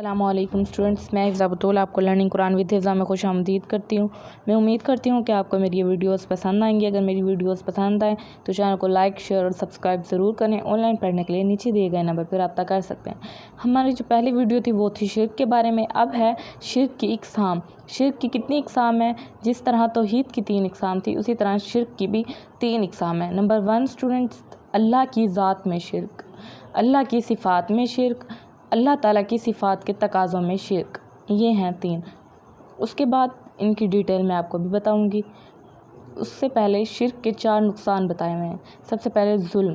السلام علیکم اسٹوڈنٹس، میں حفظہ بطول آپ کو لرننگ قرآن ود حفظہ میں خوش آمدید کرتی ہوں۔ میں امید کرتی ہوں کہ آپ کو میری یہ ویڈیوز پسند آئیں گی۔ اگر میری ویڈیوز پسند آئیں تو چینل کو لائک، شیئر اور سبسکرائب ضرور کریں۔ آن لائن پڑھنے کے لیے نیچے دیے گئے نمبر پر رابطہ کر سکتے ہیں۔ ہماری جو پہلی ویڈیو تھی وہ تھی شرک کے بارے میں۔ اب ہے شرک کی اقسام۔ شرک کی کتنی اقسام ہیں؟ جس طرح توحید کی 3 اقسام تھی اسی طرح شرک کی بھی 3 اقسام ہیں۔ نمبر 1 اسٹوڈنٹس، اللہ کی ذات میں شرک، اللہ کی صفات میں شرک، اللہ تعالیٰ کی صفات کے تقاضوں میں شرک، یہ ہیں 3۔ اس کے بعد ان کی ڈیٹیل میں آپ کو بھی بتاؤں گی۔ اس سے پہلے شرک کے 4 نقصان بتائے ہوئے ہیں۔ سب سے پہلے ظلم۔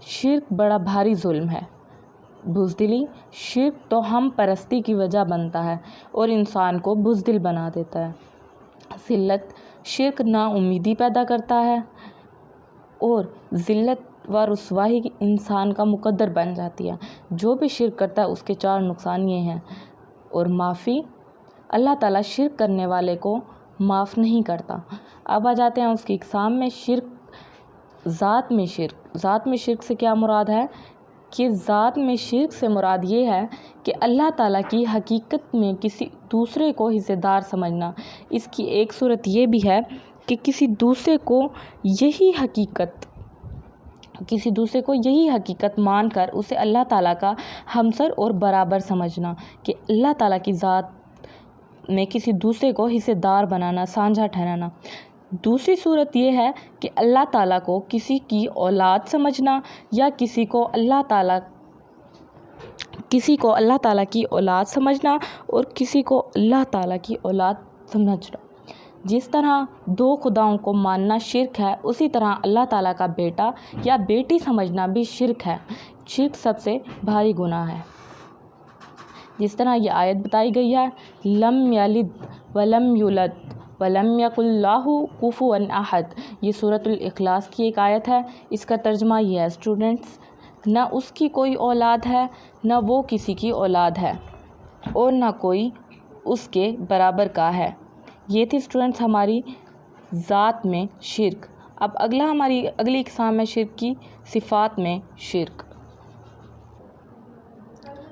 شرک بڑا بھاری ظلم ہے۔ بزدلی۔ شرک تو ہم پرستی کی وجہ بنتا ہے اور انسان کو بزدل بنا دیتا ہے۔ ذلت۔ شرک نا امیدی پیدا کرتا ہے اور ذلت و رسوائی انسان کا مقدر بن جاتی ہے۔ جو بھی شرک کرتا ہے اس کے 4 نقصان یہ ہیں۔ اور معافی۔ اللہ تعالیٰ شرک کرنے والے کو معاف نہیں کرتا۔ اب آ جاتے ہیں اس کی اقسام میں۔ شرک ذات میں شرک۔ ذات میں شرک سے کیا مراد ہے کہ ذات میں شرک سے مراد یہ ہے کہ اللہ تعالیٰ کی حقیقت میں کسی دوسرے کو حصے دار سمجھنا۔ اس کی ایک صورت یہ بھی ہے کہ کسی دوسرے کو یہی حقیقت مان کر اسے اللہ تعالیٰ کا ہمسر اور برابر سمجھنا، کہ اللہ تعالیٰ کی ذات میں کسی دوسرے کو حصے دار بنانا، سانجھا ٹھہرانا۔ دوسری صورت یہ ہے کہ اللہ تعالیٰ کو کسی کی اولاد سمجھنا یا کسی کو اللہ تعالیٰ کی اولاد سمجھنا اور کسی کو اللہ تعالیٰ کی اولاد سمجھنا۔ جس طرح 2 خداؤں کو ماننا شرک ہے، اسی طرح اللہ تعالیٰ کا بیٹا یا بیٹی سمجھنا بھی شرک ہے۔ شرک سب سے بھاری گناہ ہے۔ جس طرح یہ آیت بتائی گئی ہے، لم یلد ولم یولد ولم یکن لہ کفوا احد۔ یہ سورۃ الاخلاص کی ایک آیت ہے۔ اس کا ترجمہ یہ ہے اسٹوڈنٹس، نہ اس کی کوئی اولاد ہے، نہ وہ کسی کی اولاد ہے، اور نہ کوئی اس کے برابر کا ہے۔ یہ تھی اسٹوڈنٹس ہماری ذات میں شرک۔ اب ہماری اگلی اقسام ہے شرک کی، صفات میں شرک۔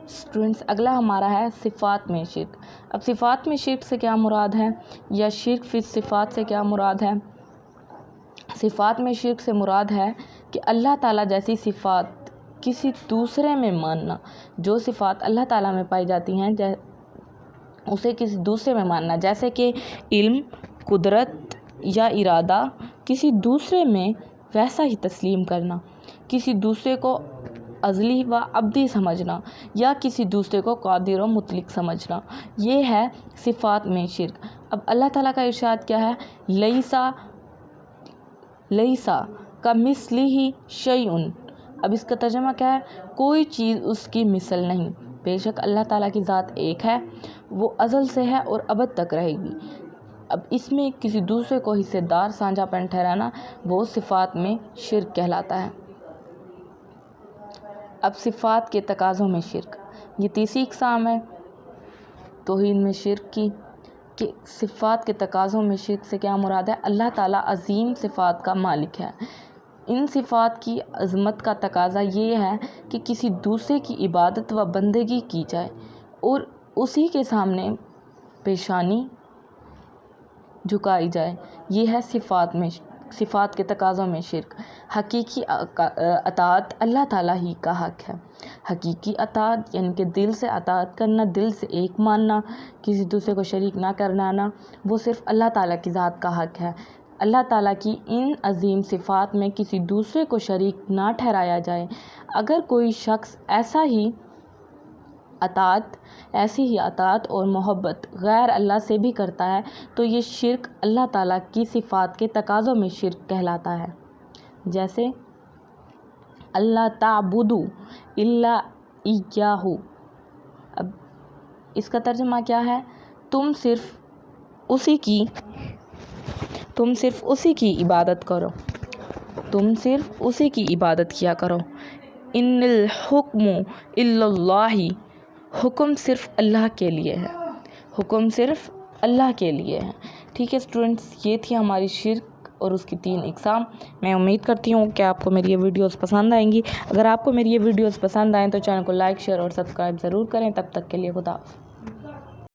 اسٹوڈنٹس اگلا ہمارا ہے صفات میں شرک۔ اب صفات میں شرک سے کیا مراد ہے، یا شرک فی صفات سے کیا مراد ہے؟ صفات میں شرک سے مراد ہے کہ اللہ تعالیٰ جیسی صفات کسی دوسرے میں ماننا۔ جو صفات اللہ تعالیٰ میں پائی جاتی ہیں اسے کسی دوسرے میں ماننا، جیسے کہ علم، قدرت یا ارادہ کسی دوسرے میں ویسا ہی تسلیم کرنا، کسی دوسرے کو ازلی و ابدی سمجھنا، یا کسی دوسرے کو قادر و مطلق سمجھنا، یہ ہے صفات میں شرک۔ اب اللہ تعالیٰ کا ارشاد کیا ہے، لیسا کمثلہ شیء۔ اب اس کا ترجمہ کیا ہے، کوئی چیز اس کی مثل نہیں۔ بے شک اللہ تعالیٰ کی ذات ایک ہے، وہ ازل سے ہے اور ابد تک رہے گی۔ اب اس میں کسی دوسرے کو حصے دار، سانجھا پن ٹھہرانا، وہ صفات میں شرک کہلاتا ہے۔ اب صفات کے تقاضوں میں شرک، یہ تیسری اقسام ہے توحید میں شرک کی، کہ صفات کے تقاضوں میں شرک سے کیا مراد ہے، اللہ تعالیٰ عظیم صفات کا مالک ہے۔ ان صفات کی عظمت کا تقاضا یہ ہے کہ کسی دوسرے کی عبادت و بندگی کی جائے اور اسی کے سامنے پیشانی جھکائی جائے، یہ ہے صفات کے تقاضوں میں شرک۔ حقیقی اطاعت اللہ تعالیٰ ہی کا حق ہے۔ حقیقی اطاعت یعنی کہ دل سے اطاعت کرنا، دل سے ایک ماننا، کسی دوسرے کو شریک نہ کرنا، وہ صرف اللہ تعالیٰ کی ذات کا حق ہے۔ اللہ تعالیٰ کی ان عظیم صفات میں کسی دوسرے کو شریک نہ ٹھہرایا جائے۔ اگر کوئی شخص ایسی ہی اطاعت اور محبت غیر اللہ سے بھی کرتا ہے تو یہ شرک اللہ تعالیٰ کی صفات کے تقاضوں میں شرک کہلاتا ہے۔ جیسے اللہ تعبدوا الا ایہ۔ اب اس کا ترجمہ کیا ہے، تم صرف اسی کی عبادت کرو، تم صرف اسی کی عبادت کیا کرو۔ ان الحکم الا اللہ۔ حکم صرف اللہ کے لیے ہے، حکم صرف اللہ کے لیے ہے۔ ٹھیک ہے اسٹوڈنٹس، یہ تھی ہماری شرک اور اس کی 3 اقسام۔ میں امید کرتی ہوں کہ آپ کو میری یہ ویڈیوز پسند آئیں گی۔ اگر آپ کو میری یہ ویڈیوز پسند آئیں تو چینل کو لائک، شیئر اور سبسکرائب ضرور کریں۔ تب تک کے لیے خدا حافظ۔